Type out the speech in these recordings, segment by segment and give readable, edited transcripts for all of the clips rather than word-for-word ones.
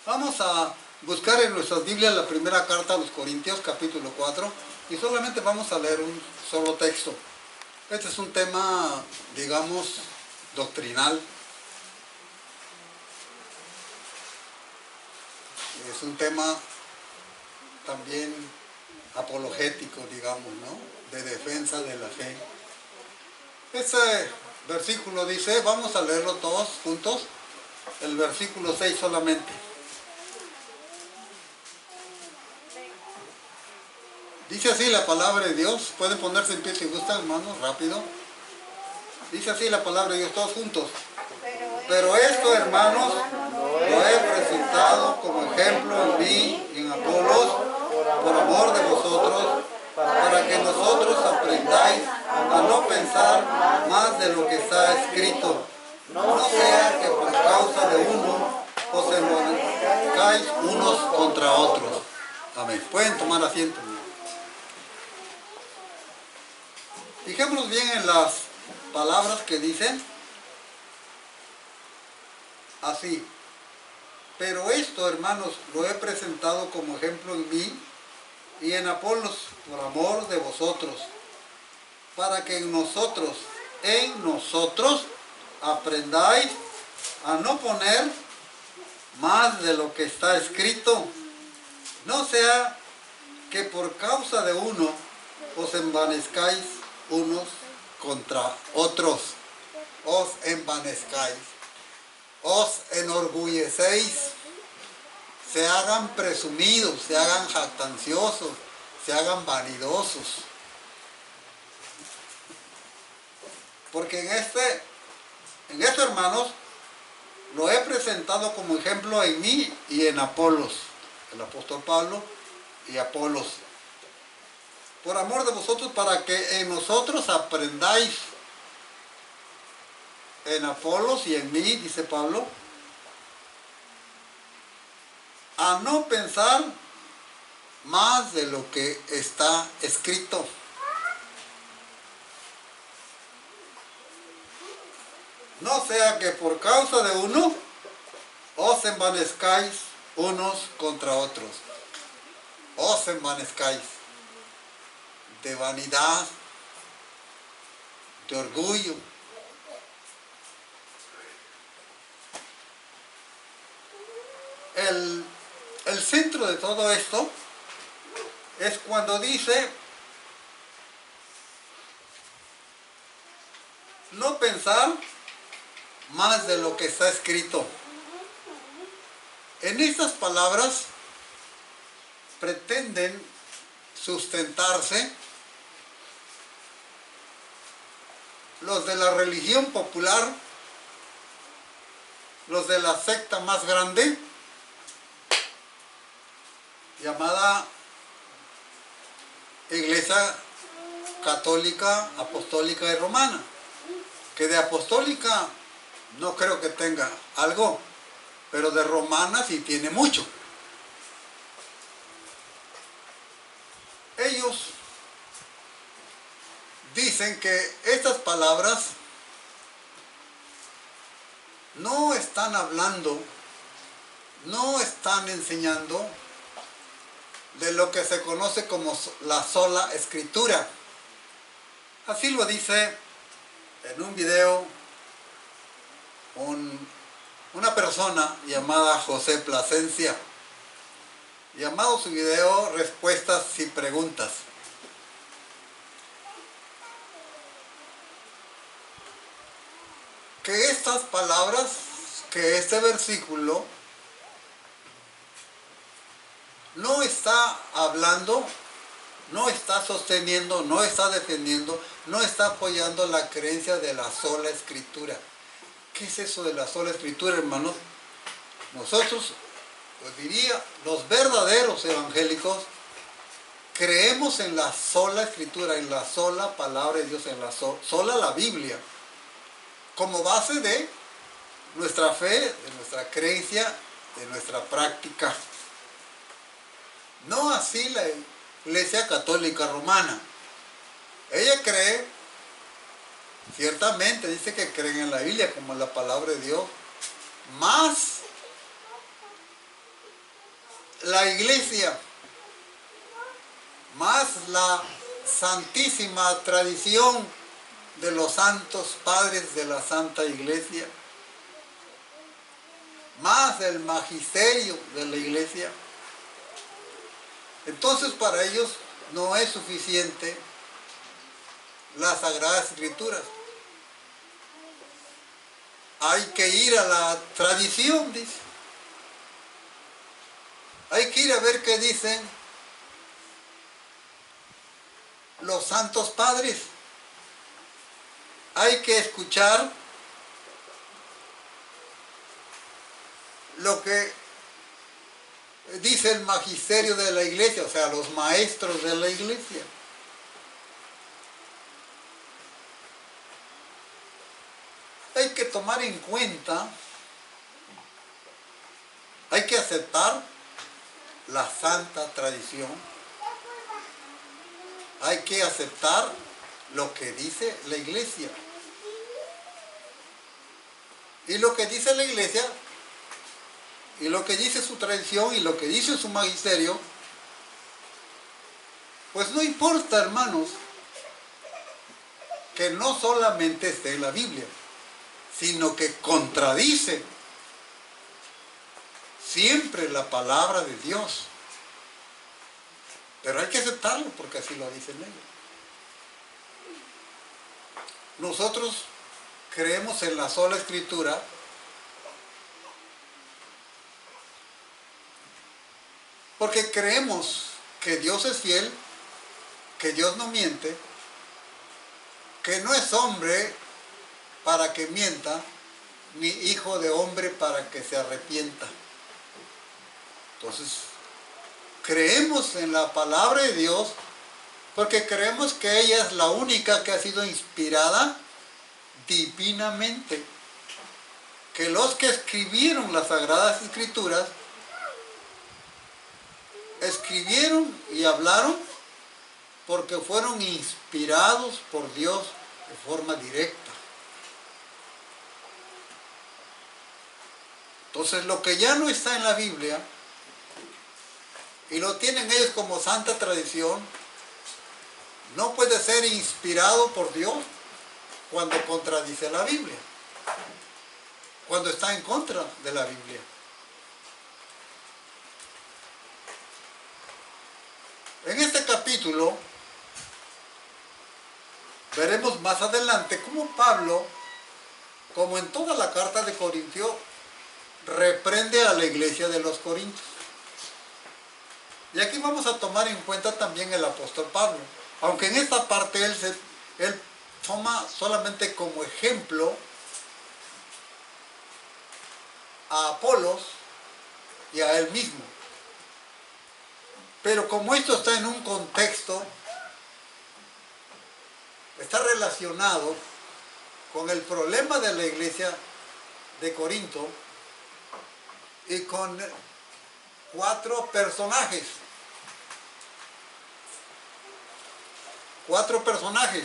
Vamos a buscar en nuestras Biblias la primera carta a los Corintios, capítulo 4, y solamente vamos a leer un solo texto. Este es un tema, digamos, doctrinal. Es un tema también apologético, digamos, ¿no? De defensa de la fe. Este versículo dice, vamos a leerlo todos juntos, el versículo 6 solamente. Dice así la palabra de Dios. Pueden ponerse en pie si gustan, hermanos, rápido. Dice así la palabra de Dios, todos juntos. Pero esto, hermanos, lo he presentado como ejemplo en mí y en Apolos, por amor de vosotros, para que nosotros aprendáis a no pensar más de lo que está escrito. No sea que por causa de uno os envanezcáis unos contra otros. Amén. Pueden tomar asiento. Fijémonos bien en las palabras que dicen así. Pero esto, hermanos, lo he presentado como ejemplo en mí y en Apolos, por amor de vosotros, para que en nosotros aprendáis a no poner más de lo que está escrito. No sea que por causa de uno os envanezcáis unos contra otros. Os envanezcáis. Os enorgullecéis. Se hagan presumidos, se hagan jactanciosos, se hagan vanidosos. Porque en esto, hermanos, lo he presentado como ejemplo en mí y en Apolos, el apóstol Pablo y Apolos, por amor de vosotros, para que en nosotros aprendáis, en Apolos y en mí, dice Pablo, a no pensar más de lo que está escrito. No sea que por causa de uno os envanezcáis unos contra otros. Os envanezcáis de vanidad, de orgullo. El centro de todo esto es cuando dice no pensar más de lo que está escrito. En estas palabras pretenden sustentarse los de la religión popular, los de la secta más grande, llamada Iglesia Católica, Apostólica y Romana, que de apostólica no creo que tenga algo, pero de romana sí tiene mucho. Ellos dicen que estas palabras no están hablando, no están enseñando de lo que se conoce como la sola escritura. Así lo dice en un video una persona llamada José Plasencia, llamado su video Respuestas y Preguntas. Que estas palabras, que este versículo no está hablando, no está sosteniendo, no está defendiendo, no está apoyando la creencia de la sola escritura. ¿Qué es eso de la sola escritura, hermanos? Nosotros, os diría, los verdaderos evangélicos, creemos en la sola escritura, en la sola palabra de Dios, en la sola la Biblia, como base de nuestra fe, de nuestra creencia, de nuestra práctica. No así la Iglesia Católica Romana. Ella cree, ciertamente dice que creen en la Biblia como la palabra de Dios, más la iglesia, más la santísima tradición de los santos padres de la Santa Iglesia, más el magisterio de la iglesia. Entonces para ellos no es suficiente las Sagradas Escrituras. Hay que ir a la tradición, dice. Hay que ir a ver qué dicen los santos padres. Hay que escuchar lo que dice el magisterio de la iglesia, o sea, los maestros de la iglesia. Hay que tomar en cuenta, hay que aceptar la santa tradición, hay que aceptar lo que dice la iglesia. Y lo que dice la iglesia, y lo que dice su tradición, y lo que dice su magisterio, pues no importa, hermanos, que no solamente esté en la Biblia, sino que contradice siempre la palabra de Dios. Pero hay que aceptarlo porque así lo dicen ellos. Nosotros creemos en la sola Escritura porque creemos que Dios es fiel, que Dios no miente, que no es hombre para que mienta, ni hijo de hombre para que se arrepienta. Entonces, creemos en la palabra de Dios porque creemos que ella es la única que ha sido inspirada divinamente. Que los que escribieron las Sagradas Escrituras escribieron y hablaron porque fueron inspirados por Dios de forma directa. Entonces, lo que ya no está en la Biblia y lo tienen ellos como santa tradición, no puede ser inspirado por Dios cuando contradice la Biblia, cuando está en contra de la Biblia. En este capítulo veremos más adelante cómo Pablo, como en toda la carta de Corintios, reprende a la iglesia de los Corintios. Y aquí vamos a tomar en cuenta también el apóstol Pablo, aunque en esta parte él toma solamente como ejemplo a Apolos y a él mismo. Pero como esto está en un contexto, está relacionado con el problema de la iglesia de Corinto y con 4 personajes. 4 personajes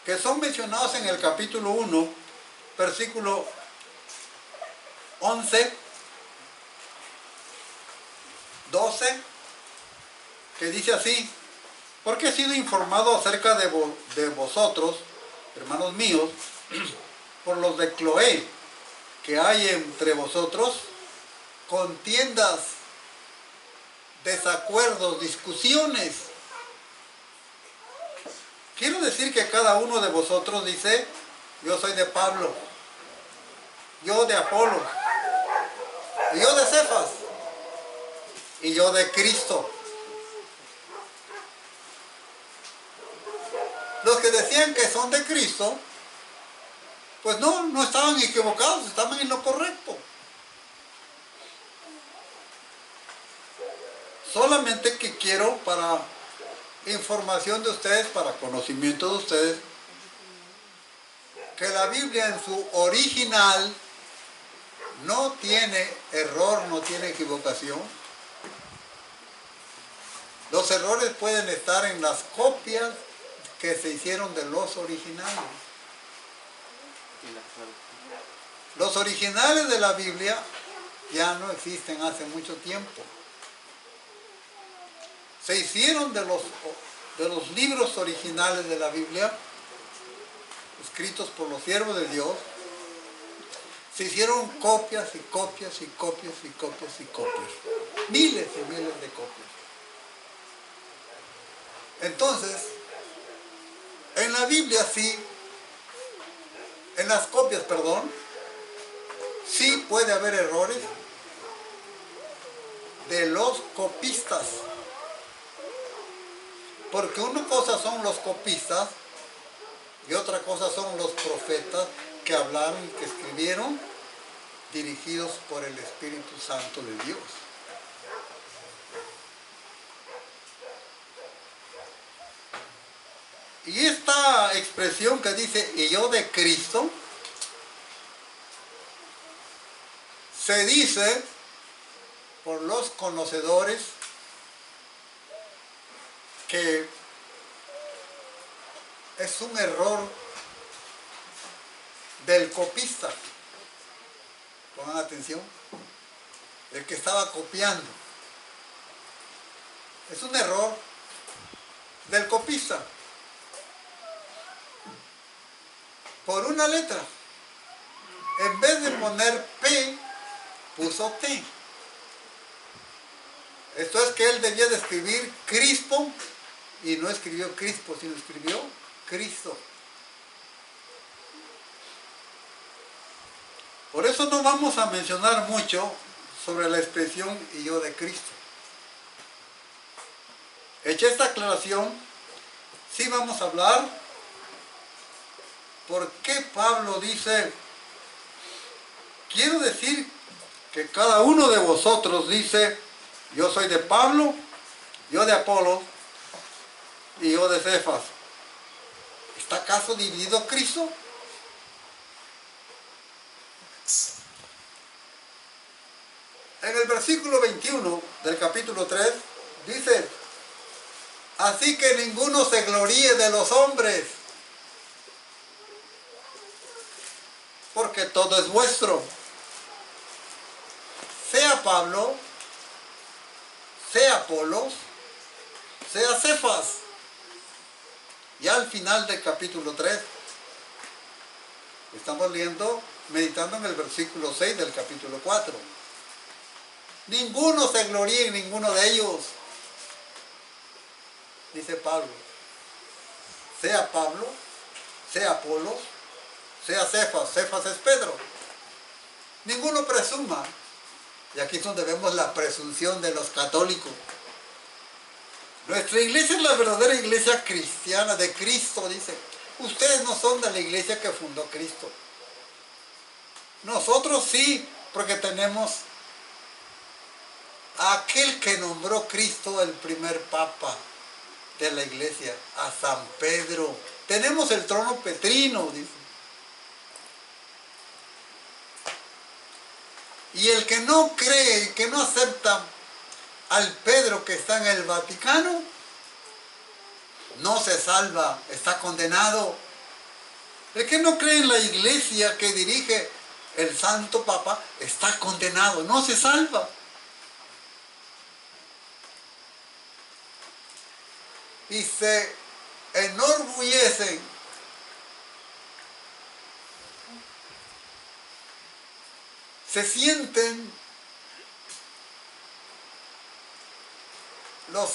que son mencionados en el capítulo 1, versículo 11, 12, que dice así: porque he sido informado acerca de vosotros, hermanos míos, por los de Cloé, que hay entre vosotros contiendas, desacuerdos, discusiones. Quiero decir que cada uno de vosotros dice: yo soy de Pablo, yo de Apolo, y yo de Cefas, y yo de Cristo. Los que decían que son de Cristo, pues no estaban equivocados, estaban en lo correcto. Solamente que quiero, para información de ustedes, para conocimiento de ustedes, que la Biblia en su original no tiene error, no tiene equivocación. Los errores pueden estar en las copias que se hicieron de los originales. Los originales de la Biblia ya no existen hace mucho tiempo. Se hicieron de los libros originales de la Biblia, escritos por los siervos de Dios, se hicieron copias y copias y copias y copias y copias. Miles y miles de copias. Entonces, en la Biblia sí, en las copias, perdón, sí puede haber errores de los copistas. Porque una cosa son los copistas y otra cosa son los profetas que hablaron y que escribieron dirigidos por el Espíritu Santo de Dios. Y esta expresión que dice, y yo de Cristo, se dice por los conocedores que es un error del copista. Pongan atención, el que estaba copiando. Es un error del copista. Por una letra. En vez de poner P, puso T. Esto es que él debía de escribir Crispo, y no escribió Crispo, sino escribió Cristo. Por eso no vamos a mencionar mucho sobre la expresión y yo de Cristo. Hecha esta aclaración, sí vamos a hablar por qué Pablo dice, quiero decir que cada uno de vosotros dice, yo soy de Pablo, yo de Apolo y yo de Cefas. ¿Está acaso dividido Cristo? En el versículo 21 del capítulo 3 dice, así que ninguno se gloríe de los hombres, porque todo es vuestro. Sea Pablo, sea Apolos, sea Cefas. Y al final del capítulo 3, estamos leyendo, meditando en el versículo 6 del capítulo 4. Ninguno se gloríe en ninguno de ellos, dice Pablo. Sea Pablo, sea Apolos, sea Cefas. Cefas es Pedro. Ninguno presuma. Y aquí es donde vemos la presunción de los católicos. Nuestra iglesia es la verdadera iglesia cristiana de Cristo, dice. Ustedes no son de la iglesia que fundó Cristo. Nosotros sí, porque tenemos a aquel que nombró Cristo el primer papa de la iglesia, a San Pedro. Tenemos el trono petrino, dice. Y el que no cree, el que no acepta al Pedro que está en el Vaticano, no se salva, está condenado. El que no cree en la iglesia que dirige el Santo Papa, está condenado, no se salva. Y se enorgullecen se sienten los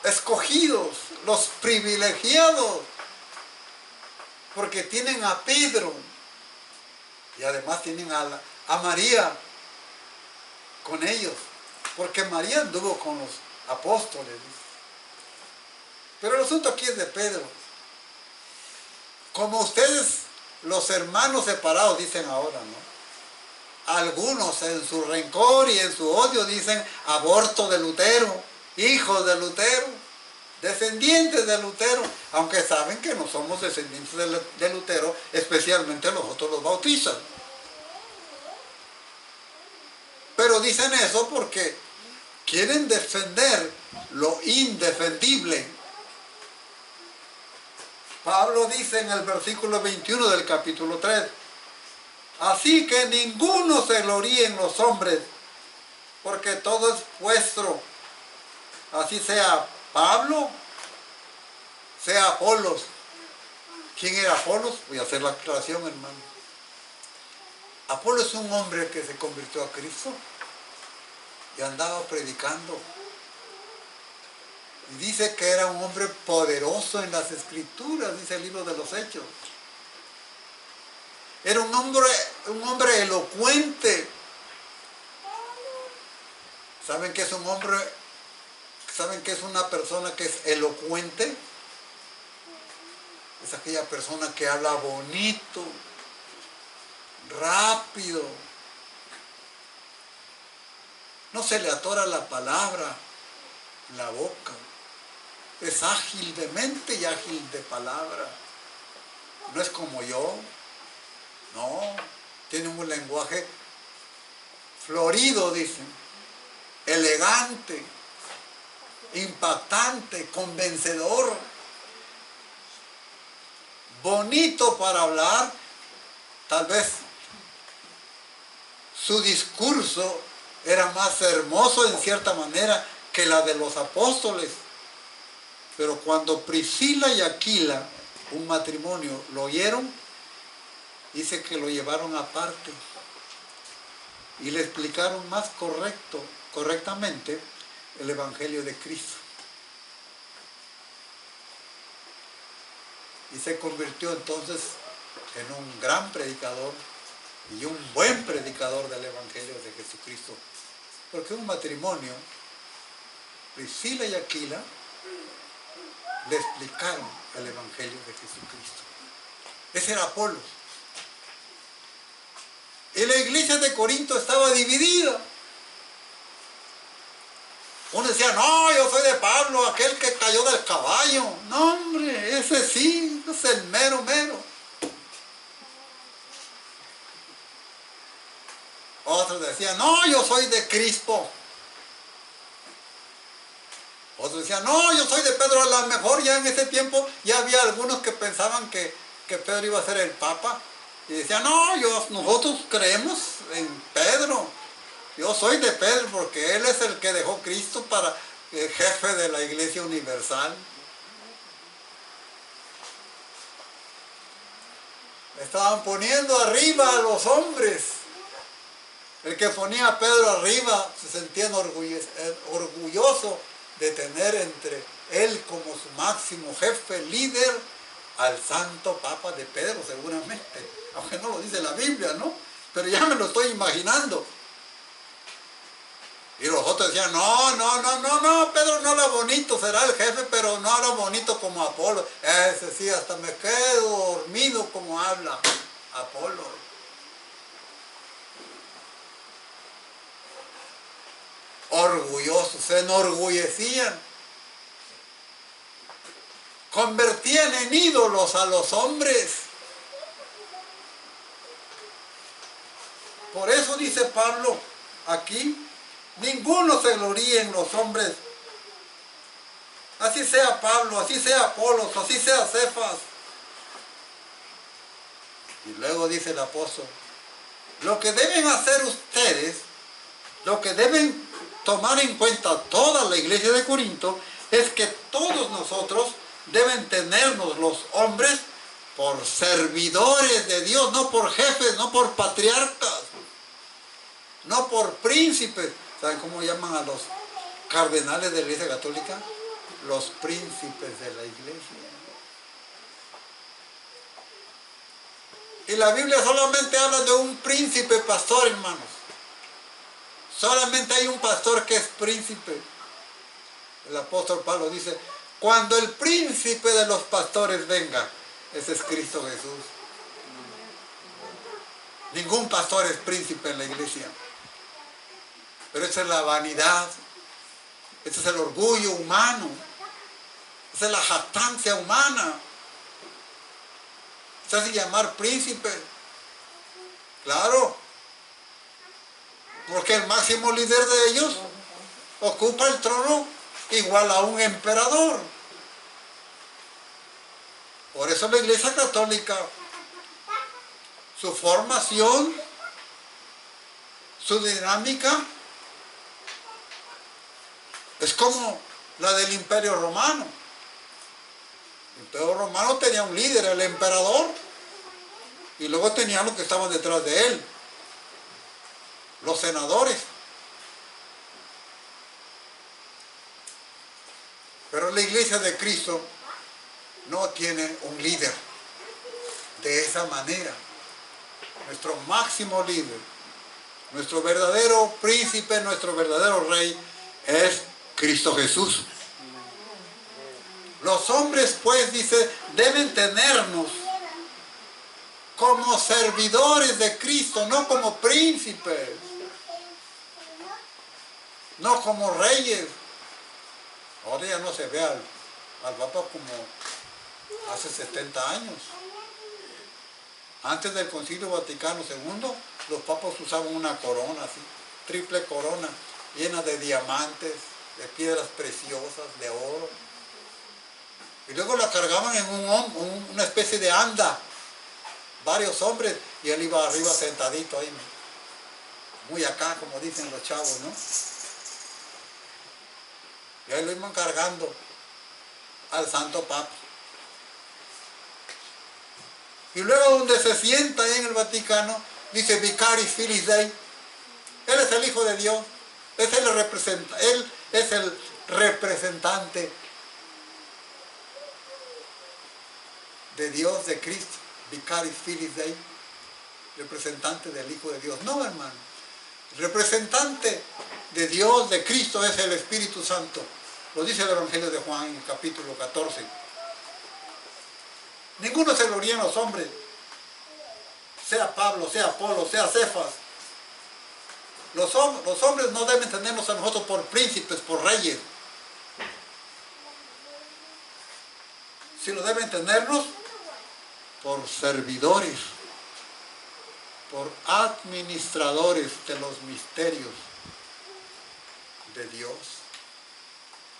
escogidos, los privilegiados, porque tienen a Pedro y además tienen a María con ellos, porque María anduvo con los apóstoles. Pero el asunto aquí es de Pedro. Como ustedes, los hermanos separados, dicen ahora, ¿no? Algunos en su rencor y en su odio dicen aborto de Lutero, hijos de Lutero, descendientes de Lutero, aunque saben que no somos descendientes de Lutero, especialmente nosotros los bautistas. Pero dicen eso porque quieren defender lo indefendible. Pablo dice en el versículo 21 del capítulo 3, Así que ninguno se gloríe en los hombres, porque todo es vuestro. Así sea Pablo, sea Apolos. ¿Quién era Apolos? Voy a hacer la aclaración, hermano. Apolos es un hombre que se convirtió a Cristo y andaba predicando. Y dice que era un hombre poderoso en las Escrituras, dice el libro de los Hechos. Era un hombre elocuente. ¿Saben qué es un hombre? ¿Saben qué es una persona que es elocuente? Es aquella persona que habla bonito, rápido. No se le atora la palabra en la boca. Es ágil de mente y ágil de palabra. No es como yo. No. Tiene un lenguaje florido, dicen. Elegante. Impactante. Convencedor. Bonito para hablar. Tal vez su discurso era más hermoso en cierta manera que la de los apóstoles. Pero cuando Priscila y Aquila, un matrimonio, lo oyeron, dice que lo llevaron aparte y le explicaron más correctamente el Evangelio de Cristo. Y se convirtió entonces en un gran predicador y un buen predicador del Evangelio de Jesucristo. Porque un matrimonio, Priscila y Aquila, le explicaron el Evangelio de Jesucristo. Ese era Apolos. Y la iglesia de Corinto estaba dividida. Uno decía, no, yo soy de Pablo, aquel que cayó del caballo. No, hombre, ese sí, es el mero. Otros decían, no, yo soy de Crispo. Otros decían, no, yo soy de Pedro. A lo mejor ya en ese tiempo ya había algunos que pensaban que Pedro iba a ser el Papa. Y decían, no, nosotros creemos en Pedro. Yo soy de Pedro porque él es el que dejó Cristo para el jefe de la Iglesia Universal. Estaban poniendo arriba a los hombres. El que ponía a Pedro arriba se sentía orgulloso de tener entre él como su máximo jefe, líder, al santo Papa de Pedro, seguramente. Aunque no lo dice la Biblia, ¿no? Pero ya me lo estoy imaginando. Y los otros decían, no, Pedro no habla bonito, será el jefe, pero no habla bonito como Apolo. Ese sí, hasta me quedo dormido como habla Apolo. Orgullosos, se enorgullecían. Convertían en ídolos a los hombres. Por eso dice Pablo aquí, ninguno se gloríe en los hombres. Así sea Pablo, así sea Apolos, así sea Cefas. Y luego dice el apóstol, lo que deben hacer ustedes, lo que deben tomar en cuenta toda la iglesia de Corinto, es que todos nosotros deben tenernos los hombres por servidores de Dios, no por jefes, no por patriarcas, no por príncipes. ¿Saben cómo llaman a los cardenales de la Iglesia Católica? Los príncipes de la iglesia. Y la Biblia solamente habla de un príncipe pastor, hermanos. Solamente hay un pastor que es príncipe. El apóstol Pablo dice, cuando el príncipe de los pastores venga, ese es Cristo Jesús. Ningún pastor es príncipe en la iglesia. Pero esa es la vanidad, ese es el orgullo humano, esa es la jactancia humana. Se hace llamar príncipe. Claro, porque el máximo líder de ellos ocupa el trono igual a un emperador. Por eso la Iglesia Católica su formación, su dinámica, es como la del Imperio Romano. El Imperio Romano tenía un líder, el emperador, y luego tenía los que estaban detrás de él, los senadores. Pero la Iglesia de Cristo no tiene un líder de esa manera. Nuestro máximo líder, nuestro verdadero príncipe, nuestro verdadero rey es Cristo Jesús. Los hombres, pues, dice, deben tenernos como servidores de Cristo, no como príncipes, no como reyes. Ahora ya no se ve al Papa como hace 70 años. Antes del Concilio Vaticano II, los papas usaban una corona así, triple corona, llena de diamantes, de piedras preciosas, de oro. Y luego la cargaban en una especie de anda, varios hombres, y él iba arriba sentadito ahí, muy acá, como dicen los chavos, ¿no? Y ahí lo iban cargando al Santo Papa. Y luego donde se sienta ahí en el Vaticano, dice Vicaris Filii Dei. Él es el Hijo de Dios, él es el representante de Dios, de Cristo. Vicaris Filii Dei, representante del Hijo de Dios. No, hermano. El representante de Dios, de Cristo, es el Espíritu Santo. Lo dice el Evangelio de Juan en el capítulo 14. Ninguno se gloría en los hombres, sea Pablo, sea Apolo, sea Cefas. Los hombres no deben tenernos a nosotros por príncipes, por reyes, sino deben tenernos por servidores, por administradores de los misterios de Dios.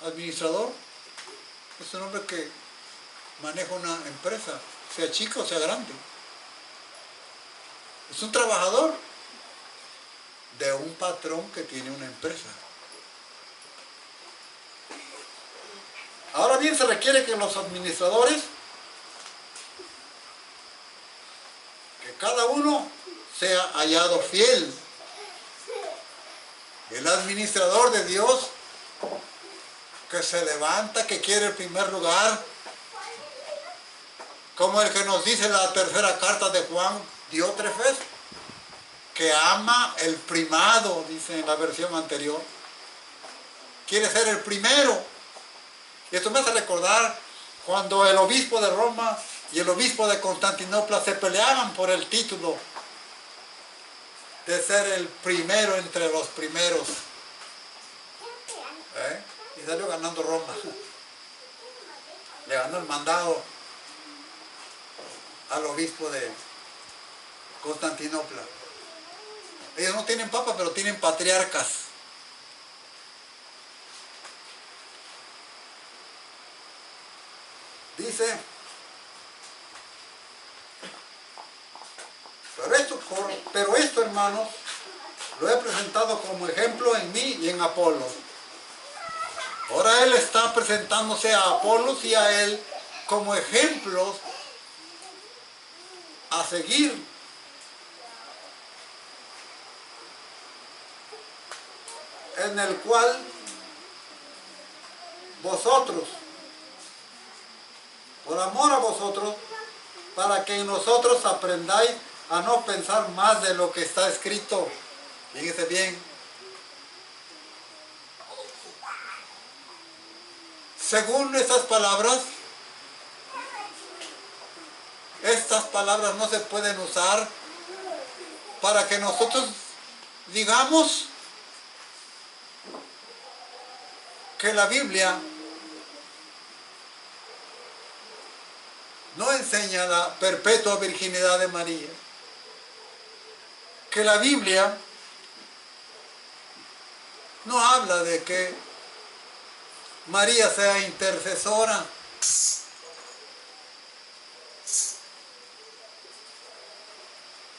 Administrador es un hombre que maneja una empresa, sea chica o sea grande. Es un trabajador de un patrón que tiene una empresa. Ahora bien, se requiere que los administradores, que cada uno sea hallado fiel. El administrador de Dios, que se levanta, que quiere el primer lugar, como el que nos dice la tercera carta de Juan, Diótrefes, que ama el primado, dice en la versión anterior. Quiere ser el primero. Y esto me hace recordar cuando el obispo de Roma y el obispo de Constantinopla se peleaban por el título de ser el primero entre los primeros. Y salió ganando Roma. Le ganó el mandado al obispo de Constantinopla. Ellos no tienen papa, pero tienen patriarcas. Dice, pero esto, hermanos, lo he presentado como ejemplo en mí y en Apolo. Ahora él está presentándose a Apolos y a él como ejemplos a seguir. En el cual vosotros, por amor a vosotros, para que en nosotros aprendáis a no pensar más de lo que está escrito. Fíjese bien. Según estas palabras no se pueden usar para que nosotros digamos que la Biblia no enseña la perpetua virginidad de María, que la Biblia no habla de que María sea intercesora,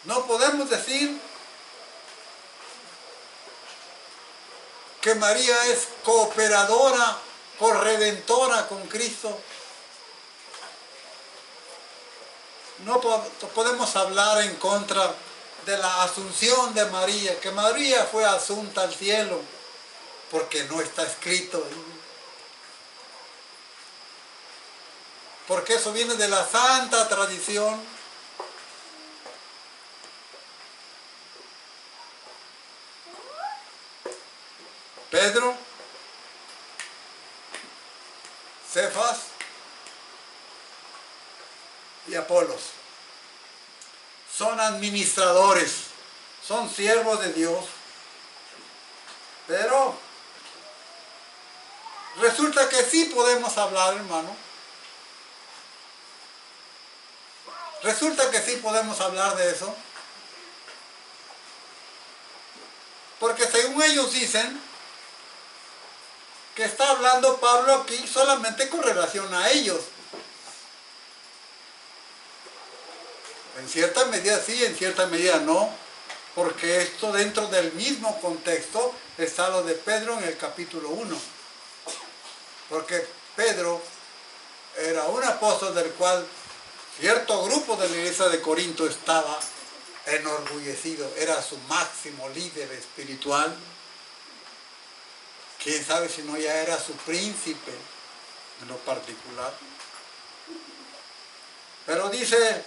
No podemos decir que María es cooperadora, corredentora con Cristo. No podemos hablar en contra de la asunción de María, que María fue asunta al cielo, porque no está escrito. Porque eso viene de la santa tradición. Pedro, Cefas y Apolos son administradores, son siervos de Dios, pero resulta que sí podemos hablar, hermano. Resulta que sí podemos hablar de eso, porque según ellos dicen que está hablando Pablo aquí solamente con relación a ellos. En cierta medida sí, en cierta medida no, porque esto dentro del mismo contexto está lo de Pedro en el capítulo 1. Porque Pedro era un apóstol del cual cierto grupo de la iglesia de Corinto estaba enorgullecido, era su máximo líder espiritual. Quién sabe si no ya era su príncipe en lo particular. Pero dice,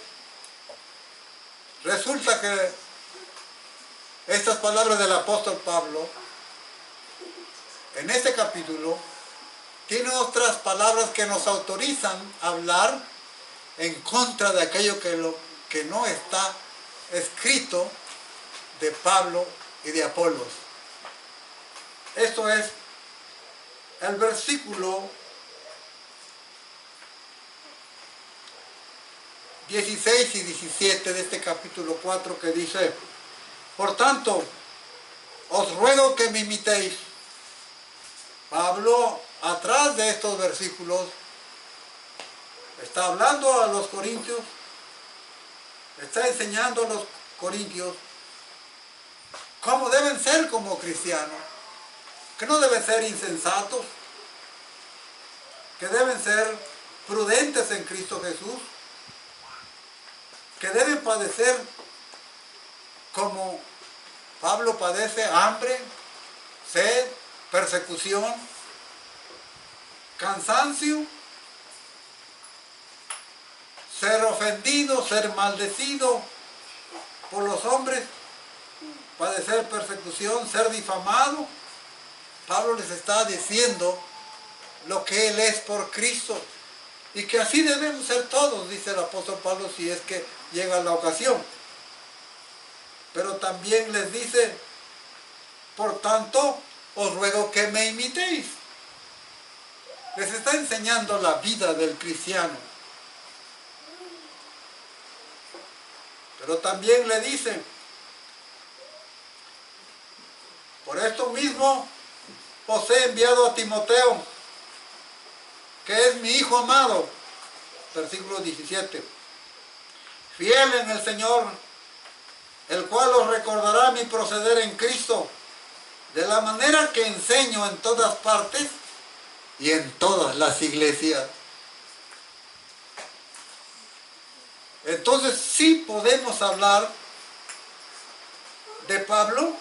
resulta que estas palabras del apóstol Pablo, en este capítulo, tiene otras palabras que nos autorizan a hablar en contra de aquello que no está escrito de Pablo y de Apolos. Esto es el versículo 16 y 17 de este capítulo 4 que dice, por tanto, os ruego que me imitéis. Pablo, atrás de estos versículos, está hablando a los corintios, está enseñando a los corintios cómo deben ser como cristianos, que no deben ser insensatos, que deben ser prudentes en Cristo Jesús, que deben padecer como Pablo padece hambre, sed, persecución, cansancio, ser ofendido, ser maldecido por los hombres, padecer persecución, ser difamado. Pablo les está diciendo lo que él es por Cristo y que así debemos ser todos, dice el apóstol Pablo, si es que llega la ocasión. Pero también les dice, por tanto, os ruego que me imitéis. Les está enseñando la vida del cristiano. Pero también le dice, por esto mismo os he enviado a Timoteo, que es mi hijo amado, versículo 17, fiel en el Señor, el cual os recordará mi proceder en Cristo, de la manera que enseño en todas partes y en todas las iglesias. Entonces sí podemos hablar de Pablo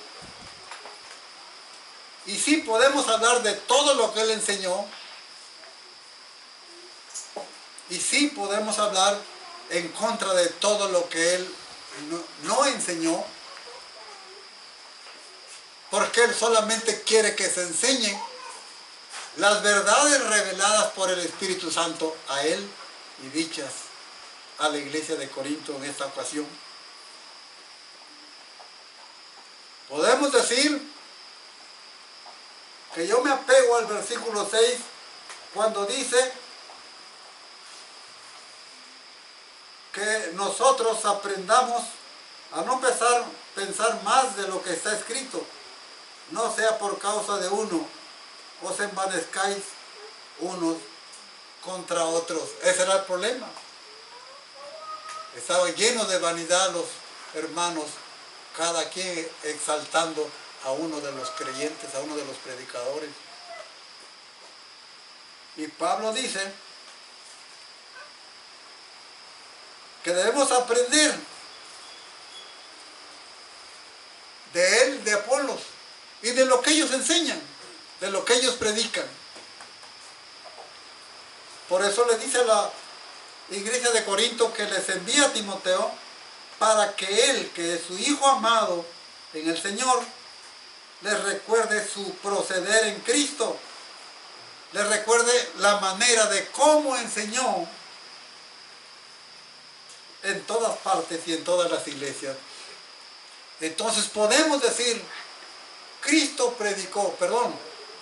y sí podemos hablar de todo lo que él enseñó y sí podemos hablar en contra de todo lo que él no enseñó, porque él solamente quiere que se enseñen las verdades reveladas por el Espíritu Santo a él y dichas a la iglesia de Corinto en esta ocasión. Podemos decir que yo me apego al versículo 6 cuando dice que nosotros aprendamos a no pensar más de lo que está escrito, no sea por causa de uno, os envanezcáis unos contra otros. Ese era el problema. Estaban llenos de vanidad hermanos, cada quien exaltando a uno de los creyentes, a uno de los predicadores. Y Pablo dice que debemos aprender de él, de Apolos, y de lo que ellos enseñan, de lo que ellos predican. Por eso le dice a la iglesia de Corinto que les envía a Timoteo para que él, que es su hijo amado en el Señor, les recuerde su proceder en Cristo, les recuerde la manera de cómo enseñó en todas partes y en todas las iglesias. Entonces podemos decir,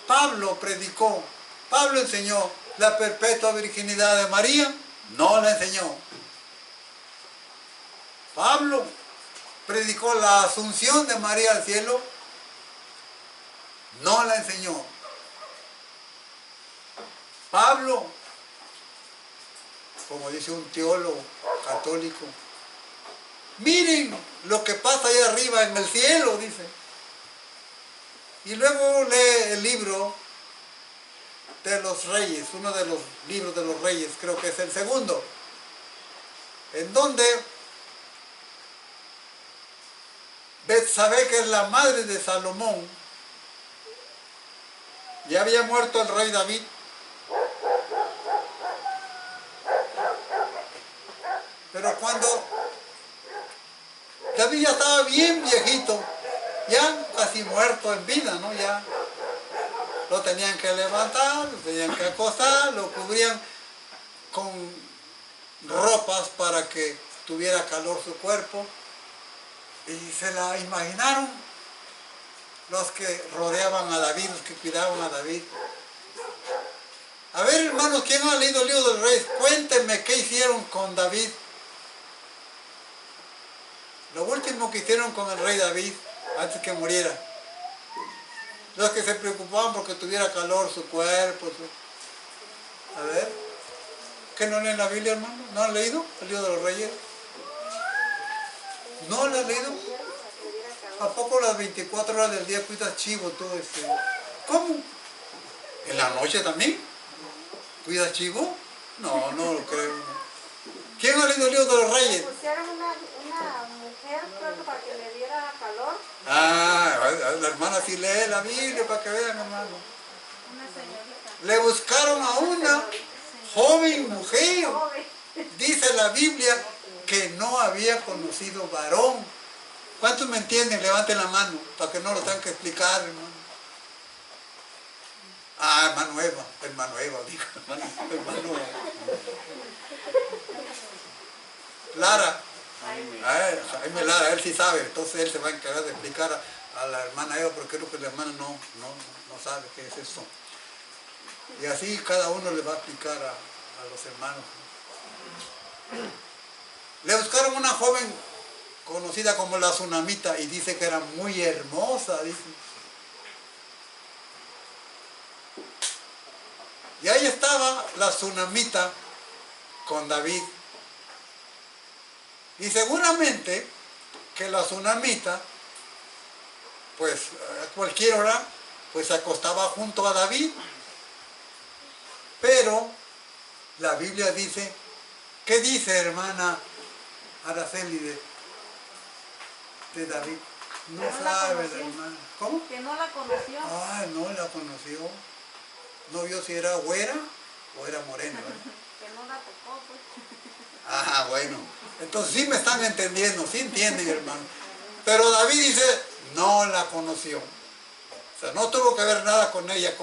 Pablo predicó, Pablo enseñó la perpetua virginidad de María, no la enseñó. Pablo predicó la asunción de María al cielo, no la enseñó. Pablo, como dice un teólogo católico, miren lo que pasa allá arriba en el cielo, dice. Y luego lee el libro de los reyes, uno de los libros de los reyes, creo que es el segundo, en donde Betsabé, que es la madre de Salomón, ya había muerto el rey David, pero cuando David ya estaba bien viejito, ya casi muerto en vida, ¿no? Ya lo tenían que levantar, lo tenían que acostar, lo cubrían con ropas para que tuviera calor su cuerpo. Y se la imaginaron los que rodeaban a David, los que cuidaban a David. A ver, hermanos, ¿quién ha leído el libro del rey? Cuéntenme qué hicieron con David. Lo último que hicieron con el rey David, antes que muriera. Los que se preocupaban porque tuviera calor su cuerpo. A ver, ¿qué no leen la Biblia, hermano? ¿No han leído el libro de los reyes? ¿No lo has leído? ¿A poco las 24 horas del día cuidas chivo todo este? ¿Cómo? ¿En la noche también? ¿Cuidas chivo? No, no lo creo. ¿Quién ha leído el libro de los reyes? Pusieron una mujer, creo que para que le diera calor. Ah, la hermana sí lee la Biblia para que vean, hermano. Una señorita. Le buscaron a una joven mujer. Dice la Biblia que no había conocido varón. ¿Cuántos me entienden? Levanten la mano para que no lo tengan que explicar, hermano. Ah, hermano Eva, dijo, hermano. Lara, Jaime Lara, él sí sabe, entonces él se va a encargar de explicar a la hermana Eva, porque creo que la hermana no sabe qué es eso. Y así cada uno le va a explicar a los hermanos. Le buscaron una joven conocida como la Tsunamita y dice que era muy hermosa, dice. Y ahí estaba la Tsunamita con David. Y seguramente que la Tsunamita, pues a cualquier hora, pues se acostaba junto a David. Pero la Biblia dice, ¿qué dice, hermana Araceli de David? No sabe la hermana. ¿Cómo? Que no la conoció. Ay, no la conoció. No vio si era güera o era morena, ¿verdad? Que no la tocó, pues. Ah, bueno. Entonces sí me están entendiendo, sí entienden, hermano. Pero David dice, no la conoció. O sea, no tuvo que ver nada con ella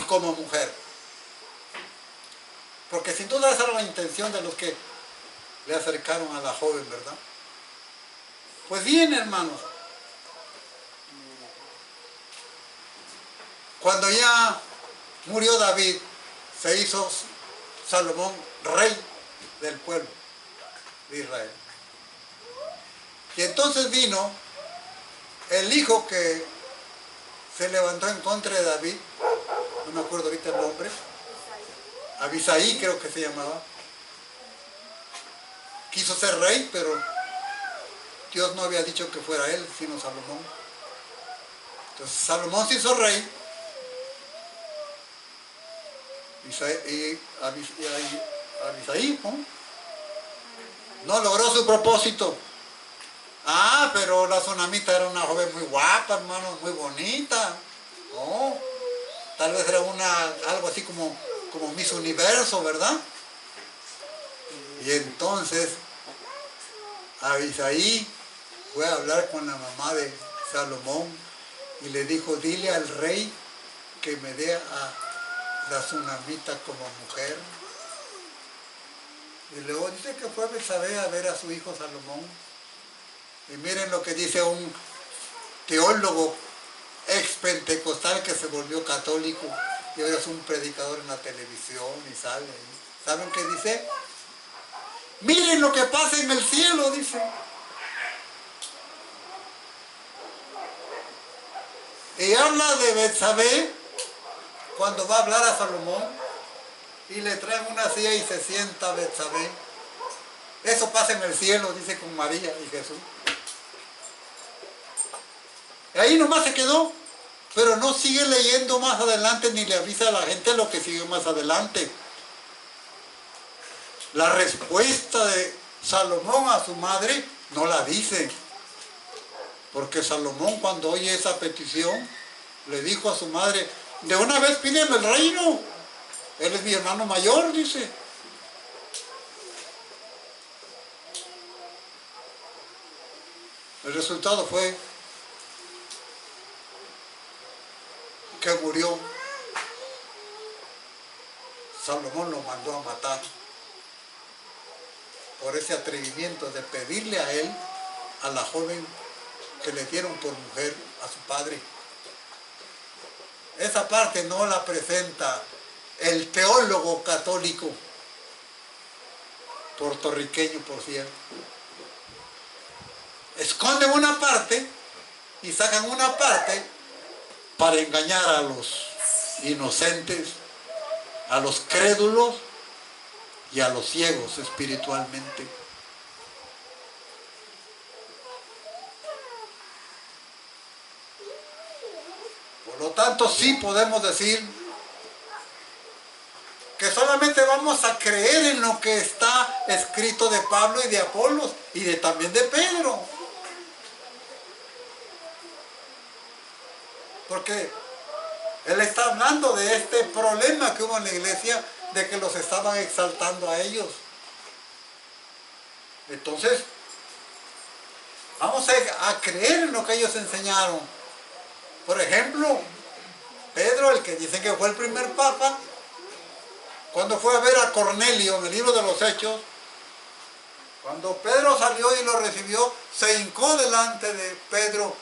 como mujer. Porque sin duda esa era la intención de los que le acercaron a la joven, ¿verdad? Pues bien, hermanos. Cuando ya murió David, se hizo Salomón rey del pueblo de Israel. Y entonces vino el hijo que se levantó en contra de David, no me acuerdo ahorita el nombre, Abisaí creo que se llamaba. Quiso ser rey, pero Dios no había dicho que fuera él, sino Salomón. Entonces Salomón se hizo rey y Abisaí, no logró su propósito. Ah, pero la tsunamita era una joven muy guapa, hermano, muy bonita. Oh, tal vez era algo así como Miss Universo, ¿verdad? Y entonces Abisaí fue a hablar con la mamá de Salomón y le dijo, dile al rey que me dé a la tsunamita como mujer. Y luego dice que fue Betsabé a ver a su hijo Salomón. Y miren lo que dice un teólogo ex-pentecostal que se volvió católico y ahora es un predicador en la televisión y sale. ¿Saben qué dice? Miren lo que pasa en el cielo, dice. Y habla de Betsabé cuando va a hablar a Salomón y le traen una silla y se sienta Betsabé. Eso pasa en el cielo, dice, con María y Jesús. Y ahí nomás se quedó, pero no sigue leyendo más adelante ni le avisa a la gente lo que sigue más adelante. La respuesta de Salomón a su madre no la dice, porque Salomón, cuando oye esa petición, le dijo a su madre, de una vez pídeme el reino, él es mi hermano mayor, dice. El resultado fue que murió. Salomón lo mandó a matar por ese atrevimiento de pedirle a él, a la joven que le dieron por mujer a su padre. Esa parte no la presenta el teólogo católico, puertorriqueño por cierto. Esconden una parte y sacan una parte para engañar a los inocentes, a los crédulos y a los ciegos espiritualmente. Por lo tanto, sí podemos decir que solamente vamos a creer en lo que está escrito de Pablo y de Apolos y también de Pedro. Porque él está hablando de este problema que hubo en la iglesia de que los estaban exaltando a ellos. Entonces, vamos a creer en lo que ellos enseñaron. Por ejemplo, Pedro, el que dicen que fue el primer papa, cuando fue a ver a Cornelio en el libro de los Hechos, cuando Pedro salió y lo recibió, se hincó delante de Pedro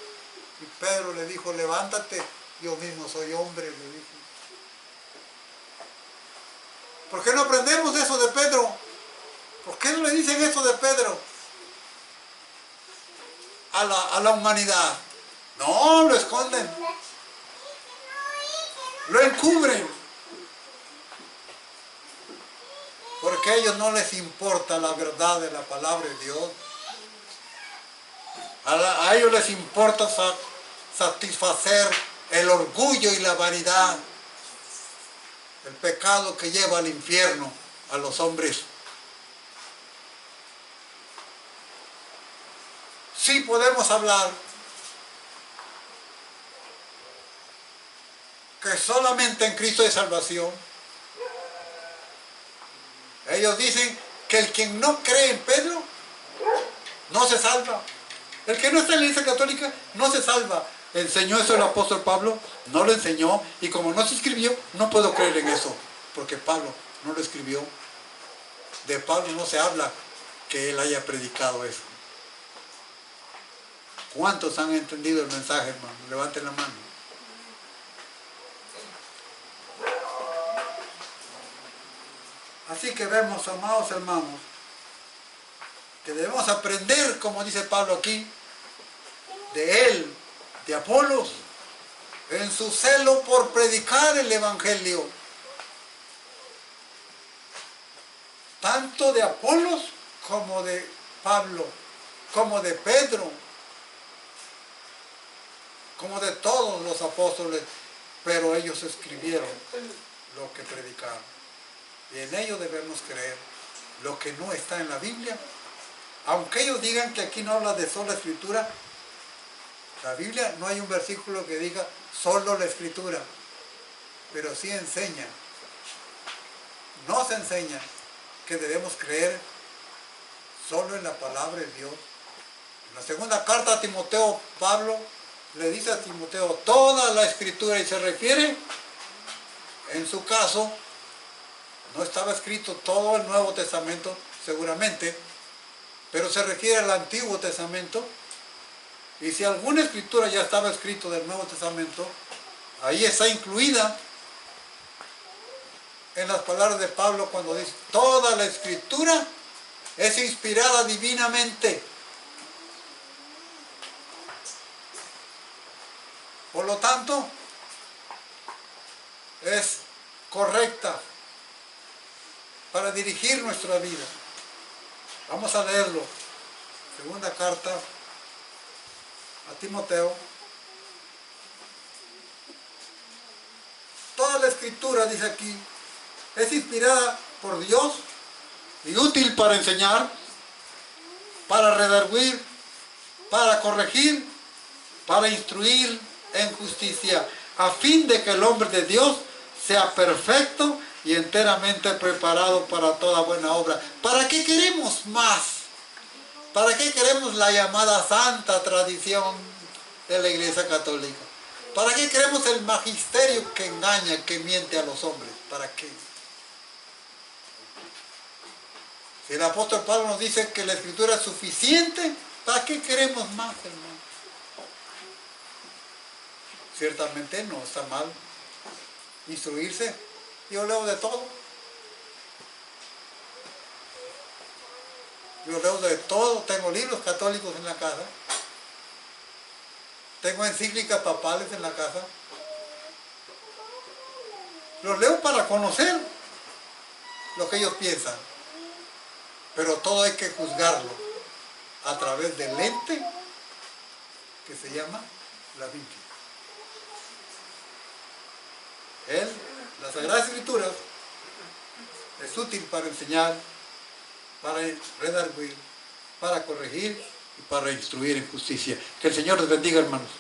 y Pedro le dijo, levántate, yo mismo soy hombre, le dijo. ¿Por qué no aprendemos eso de Pedro? ¿Por qué no le dicen eso de Pedro a la humanidad? No, lo esconden, lo encubren, porque a ellos no les importa la verdad de la palabra de Dios. A ellos les importa satisfacer el orgullo y la vanidad, el pecado que lleva al infierno a los hombres. Sí podemos hablar que solamente en Cristo hay salvación. Ellos dicen que el quien no cree en Pedro no se salva. El que no está en la Iglesia Católica no se salva. ¿Enseñó eso el apóstol Pablo? No lo enseñó, y como no se escribió, no puedo creer en eso, porque Pablo no lo escribió. De Pablo no se habla que él haya predicado eso. ¿Cuántos han entendido el mensaje, hermano? Levanten la mano. Así que vemos, amados hermanos, que debemos aprender, como dice Pablo aquí, de él, de Apolos, en su celo por predicar el Evangelio. Tanto de Apolos como de Pablo. como de Pedro, como de todos los apóstoles, pero ellos escribieron lo que predicaron. Y en ello debemos creer. Lo que no está en la Biblia, aunque ellos digan que aquí no habla de sola escritura, la Biblia no hay un versículo que diga solo la escritura, pero sí enseña, nos enseña que debemos creer solo en la palabra de Dios. En la segunda carta a Timoteo, Pablo le dice a Timoteo toda la escritura, y se refiere, en su caso, no estaba escrito todo el Nuevo Testamento, seguramente, pero se refiere al Antiguo Testamento, y si alguna escritura ya estaba escrito del Nuevo Testamento, ahí está incluida en las palabras de Pablo cuando dice, toda la escritura es inspirada divinamente. Por lo tanto, es correcta para dirigir nuestra vida. Vamos a leerlo. Segunda carta a Timoteo. Toda la escritura, dice aquí, es inspirada por Dios y útil para enseñar, para redarguir, para corregir, para instruir en justicia, a fin de que el hombre de Dios sea perfecto y enteramente preparado para toda buena obra. ¿Para qué queremos más? ¿Para qué queremos la llamada santa tradición de la Iglesia Católica? ¿Para qué queremos el magisterio que engaña, que miente a los hombres? ¿Para qué? Si el apóstol Pablo nos dice que la escritura es suficiente, ¿para qué queremos más, hermano? Ciertamente no está mal instruirse. Yo leo de todo. Yo leo de todo. Tengo libros católicos en la casa. Tengo encíclicas papales en la casa. Los leo para conocer lo que ellos piensan. Pero todo hay que juzgarlo a través del lente que se llama la Biblia. La Sagrada Escritura es útil para enseñar, para redarguir, para corregir y para instruir en justicia. Que el Señor les bendiga, hermanos.